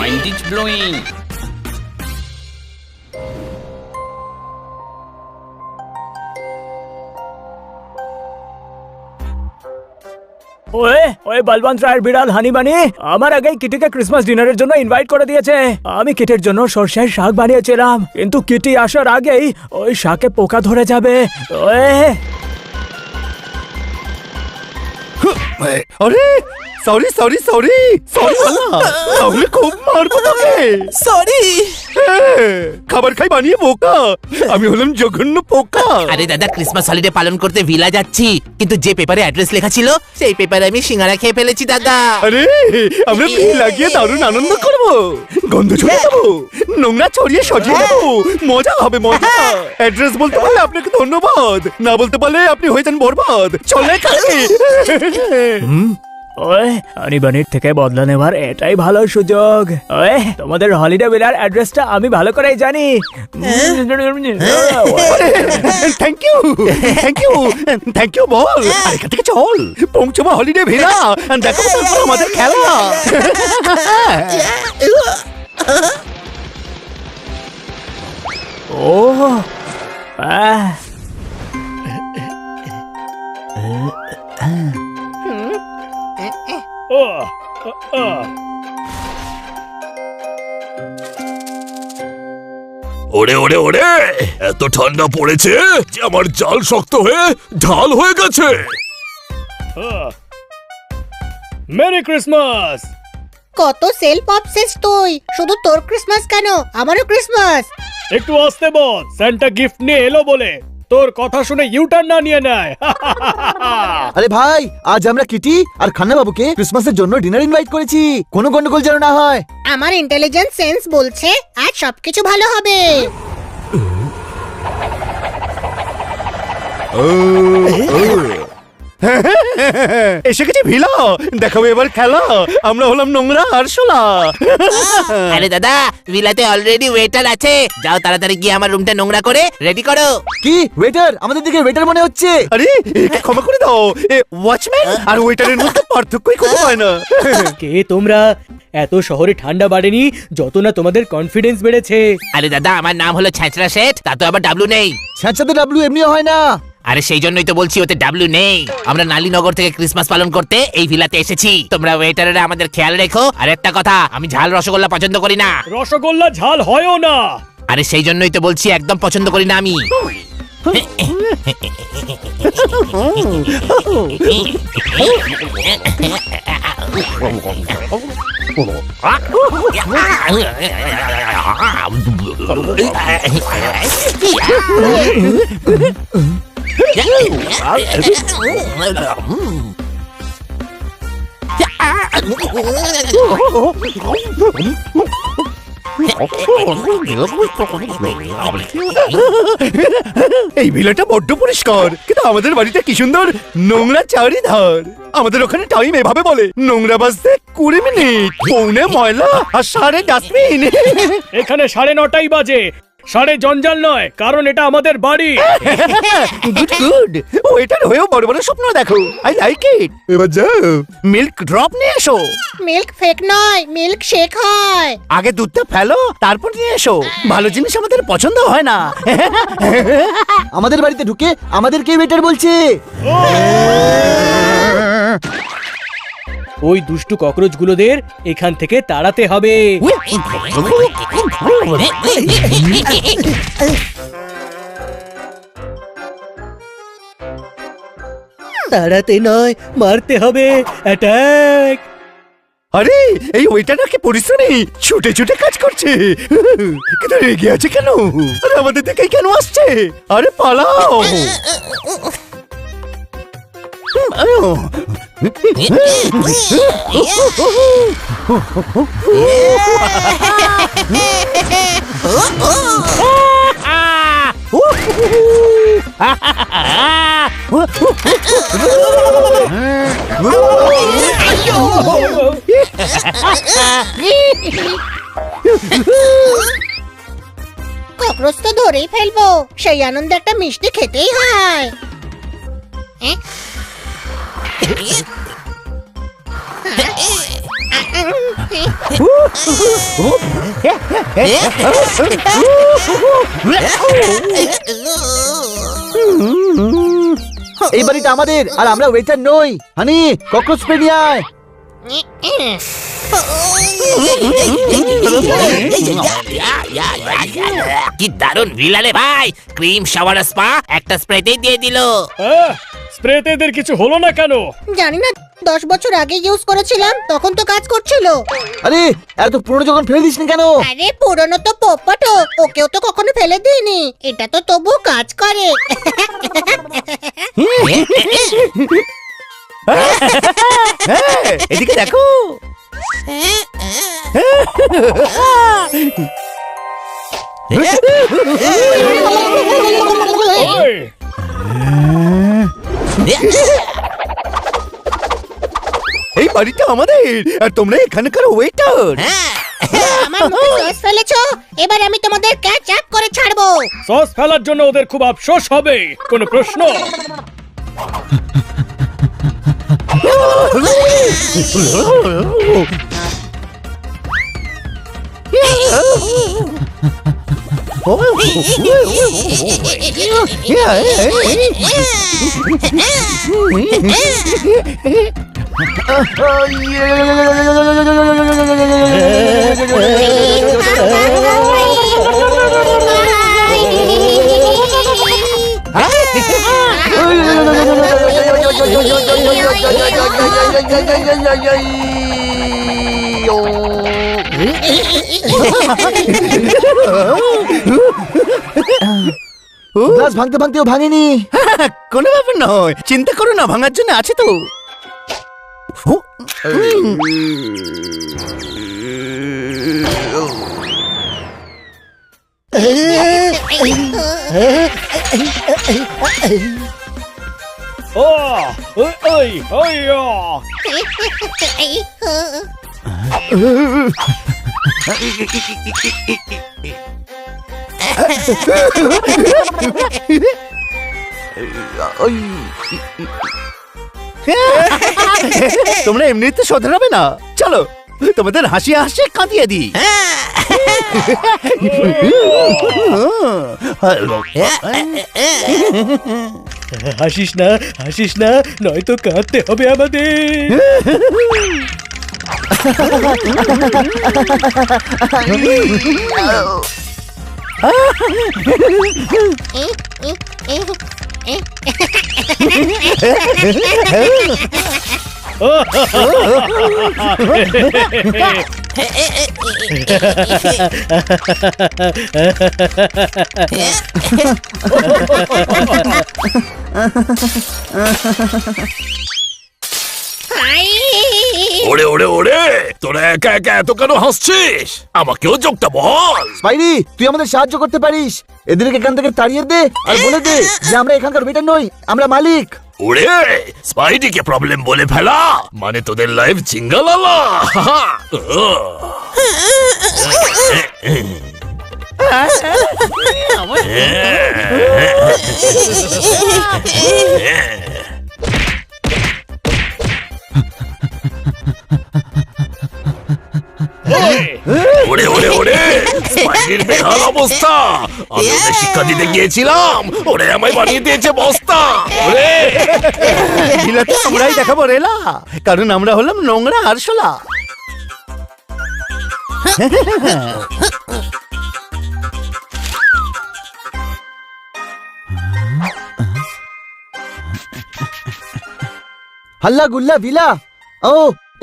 wind is blowing. Way ওই বলবন্ত রায়ের বিড়াল হানি বানি আমার আগেই কিটিকে ক্রিসমাস ডিনারের জন্য ইনভাইট করে দিয়েছে। আমি কিটির জন্য সরষের শাক বানিয়েছিলাম, কিন্তু কিটি আসার আগেই ওই শাকে পোকা ধরে যাবে। আরে সরি সরি সরি সরি তাহলে খুব মারবো তোকে। সরি। খাবার খাই বানিয়ে পোকা, আমি হলাম জঘন্য পোকা। আরে দাদা, ক্রিসমাস হলিডে পালন করতে ভিলা যাচ্ছি, কিন্তু যে পেপারে অ্যাড্রেস লেখা ছিল সেই পেপারে আমি সিঙ্গারা খেয়ে ফেলেছি দাদা। আরে আমরা ভিড় লাগিয়ে দারুণ আনন্দ করবো, গন্ধ ছড়িয়ে দেবো, নোংরা ছড়িয়ে সাজিয়ে দেবো, মজা হবে মজা। অ্যাড্রেস বলতে পারলে আপনাকে ধন্যবাদ, না বলতে পারলে আপনি হয়ে যান বরবাদ। চলে খাই। ওই হানি বানির থেকে বদলা নেওয়ার এটাই ভালো সুযোগ। ওই তোমাদের হলিডে ভিলার অ্যাড্রেসটা আমি ভালো করেই জানি। Thank you thank you thank you বল। আর এখান থেকে চল পৌঁছবো হলিডে ভিলা, দেখাবো তারপর আমাদের খেলা। ও ওরে ওরে ওরে, এত ঠান্ডা পড়েছে যে আমার জাল শক্ত হয়ে ঢাল হয়ে গেছে। Merry Christmas. কত সেলফ অবসেস তুই, শুধু তোর ক্রিসমাস কেন, আমারও ক্রিসমাস। একটু আসতে বল, সান্টা গিফট নিয়ে এলো বলে তোর কথা শুনে ইউটার্ন না নিয়ে নেয়। আরে ভাই, আজ আমরা কিটি আর খান্না বাবুকে ক্রিসমাসের জন্য ডিনার ইনভাইট করেছি, কোনো গন্ডগোল যেন না হয়। আমার ইন্টেলিজেন্স সেন্স বলছে আজ সবকিছু ভালো হবে। এসে গেছে ভিলা, দেখাবো এবার খেলা। আমরা হলাম নোংরা আরশোলা। আরে দাদা, ভিলাতে অলরেডি ওয়েটার আছে, যাও তাড়াতাড়ি গিয়ে আমার রুমটা নোংরা করে রেডি করো। কি ওয়েটার? আমাদের দিকে ওয়েটার মনে হচ্ছে। আরে একে ক্ষমা করে দাও, এ ওয়াচম্যান আর ওয়েটারের মধ্যে পার্থক্যই খুঁজে পায় না। কে তোমরা? এত শহরে ঠান্ডা বাড়েনি যত না তোমাদের কনফিডেন্স বেড়েছে। আরে দাদা, আমার নাম হলো ছ্যাঁচড়া শেঠ, তা তো আবার ডাব্লু নেই। ছ্যাঁচাতে ডাব্লু এমনিও হয় না। আরে সেই জন্যই তো বলছি ওতে ডাব্লু নেই। আমরা নালীনগর থেকে ক্রিসমাস পালন করতে এই ভিলাতে এসেছি। তোমরা ওয়েটারেরা আমাদের খেয়াল রেখো। আর একটা কথা, আমি ঝাল রসগোল্লা পছন্দ করি না। রসগোল্লা ঝাল হয়ও না। আরে সেই জন্যই তো বলছি একদম পছন্দ করি না আমি। এই ভিলাটা বড্ড পরিষ্কার, কিন্তু আমাদের বাড়িতে কি সুন্দর নোংরা চারিধার। আমাদের ওখানে টাইম এভাবে বলে, নোংরা বাজতে 20 মিনিট, পৌনে ময়লা আর 9:30 ডাস্টবিন। এখানে 9:30 বাজে, 9:30 জঞ্জাল নয়, কারণ এটা আমাদের বাড়ি। গুড গুড, ওয়েটার হয়েও বড় বড় স্বপ্ন দেখো। I like it. এবার যাও মিল্ক ড্রপ নিয়ে এসো। মিল্ক ফেক নয়, মিল্ক শেক হয়। আগে দুধটা ফেলো, তারপর নিয়ে এসো। ভালো জিনিস আমাদের পছন্দ হয় না। আমাদের বাড়িতে ঢুকে আমাদেরকে ওয়েটার বলছে। ওই দুষ্টু ককরোচ গুলোদের এখান থেকে তাড়াতে হবে। তাড়াতে নয়, মারতে হবে। অ্যাটাক! আরে এই ওয়েটারটা কি পরিশ্রমী, ছুটে ছুটে কাজ করছে, কিন্তু রেগে আছে কেন? আরে আমাদের দিকেই কেন আসছে? আরে পালাও। ককরোচ তো ধরেই ফেলবো, সেই আনন্দে একটা মিষ্টি খেতেই হয়। এই বাড়িটা আমাদের, আর আমরা ওয়েটার নই। হানি, ককরোচ স্প্রে নিয়ে আয়। কি দারুণ ভিলা রে ভাই, ক্রিম শাওয়ার স্পা একটা স্প্রেতেই দিয়ে দিল। স্প্রেতে এদের কিছু হলো না কেন? জানি না, 10 বছর আগে ইউজ করেছিলাম, তখন তো কাজ করছিল। আরে এত পুরনো যখন ফেলে দিস নি কেন? আরে পুরনো তো পোপটো, ওকেও তো কখনো ফেলে দিইনি, এটা তো তবু কাজ করে। এদিকে দেখো। এই বাড়িটা আমাদের, আর তোমরা এখানকার ওয়েটার। আমার মুখে সস ফেলেছো, এবার আমি তোমাদের ক্যাচ আপ করে ছাড়বো। সস ফেলার জন্য ওদের খুব আফসোস হবে, কোনো প্রশ্ন? গ্লাস ভাঙতে ভাঙতেও ভাঙেনি। কোনো ব্যাপার নয়, চিন্তা করো না, ভাঙার জন্য আছে তো। তোমরা এমনিতে শোধরাবে না, চলো তোমাদের হাসি হাসি কাঁদিয়ে দিই। হাসিস না, নয়তো কাঁদতে হবে আমাদের। ওরে ওরে ওরে, তোরা একা একা এত কেন হাসছিস? আমাকেও যোগটা বল। স্পাইডি, তুই আমাদের সাহায্য করতে পারিস। এদেরকে এখান থেকে তাড়িয়ে দে আর বলে দে যে আমরা এখানকার ওয়েটার নই, আমরা মালিক। ওরে, স্পাইডিকে প্রবলেম বলে ফেলা মানে তোদের লাইফ চিঙ্গালালা। ওরে ওরে ওরে, স্পাইডির বেহাল অবস্থা। আমি ওদের শিক্ষা দিতে গিয়েছিলাম, ওরে আমায় বানিয়ে দিয়েছে বস্তা। ওরে ভিলাতে আমরাই দেখাবো রেলা, কারণ আমরা হলাম নোংরা আরশোলা। হাল্লা গুল্লা ভিলা। ও,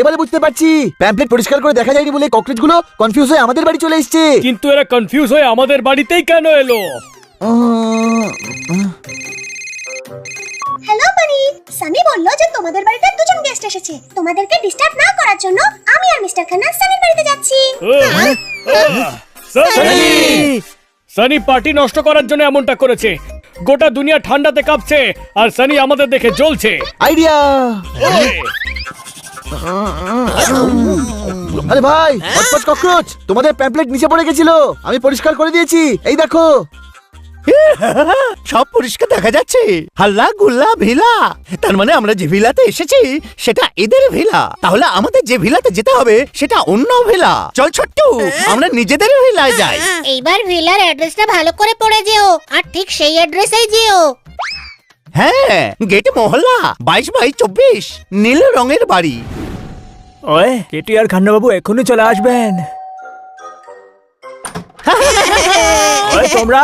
এবারে বুঝতে পারছি, প্যাম্পলেট পরিষ্কার করে দেখা যায়নি বলে ককরোচ গুলো কনফিউজ হয়ে আমাদের বাড়ি চলে এসেছে। কিন্তু এরা কনফিউজ হয়ে আমাদের বাড়িতেই কেন এলো? হ্যালো বানি, সানি বলল যে তোমাদের বাড়িতে দুজন গেস্ট এসেছে, তোমাদেরকে ডিস্টার্ব না করার জন্য আমি আর মিস্টার খান্না সানির বাড়িতে যাচ্ছি। সানি পার্টি নষ্ট করার জন্য এমনটা করেছে। গোটা দুনিয়া ঠান্ডাতে কাঁপছে আর সানি আমাদের দেখে জ্বলছে। আইডিয়া। আরে ভাই, হটপট ককরোচ, তোমাদের প্যাম্পলেট নিচে পড়ে গেছিল, আমি পরিষ্কার করে দিয়েছি, এই দেখো। সব পরিষ্কার দেখা যাচ্ছে, হাল্লা গুল্লা ভিলা। তার মানে আমরা যে ভিলাতে এসেছি সেটা এদের ভিলা, তাহলে আমাদের যে ভিলাতে যেতে হবে সেটা অন্য ভিলা। চল ছোট্টু, আমরা নিজেদের ভিলায় যাই। এইবার ভিলার অ্যাড্রেসটা ভালো করে পড়ে যেও, আর ঠিক সেই অ্যাড্রেসেই যেও। হ্যাঁ, গেট মহল্লা 22/24, নীল রঙের বাড়ি। ওই কিটি আর খান্নাবাবু এক্ষুনি চলে আসবেন। ওই তোমরা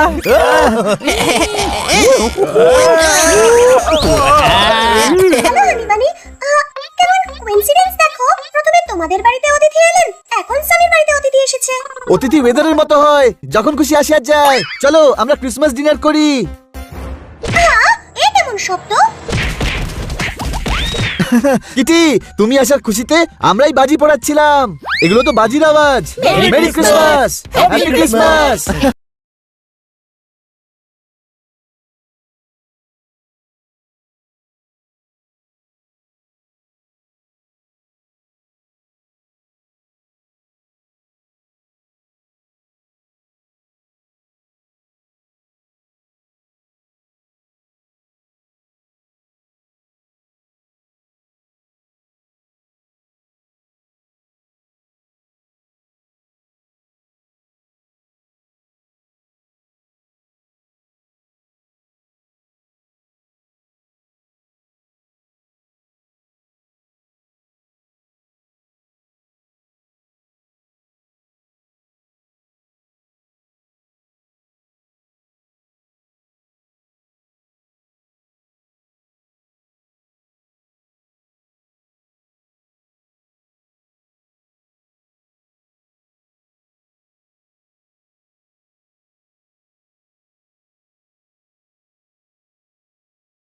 হ্যালো হানিবানি, কেমন কোইন্সিডেন্স দেখো, প্রথমে তোমাদের বাড়িতে অতিথি এলেন, এখন সানির বাড়িতে অতিথি এসেছে। অতিথি ওয়েদারের মতো হয়, যখন খুশি আসি আর যায়। চলো আমরা ক্রিসমাস ডিনার করি। এ কেমন শব্দ? কিটি, তুমি আসার খুশিতে আমরাই বাজি পড়াচ্ছিলাম। এগুলো তো বাজির আওয়াজ। Merry Christmas, happy Christmas.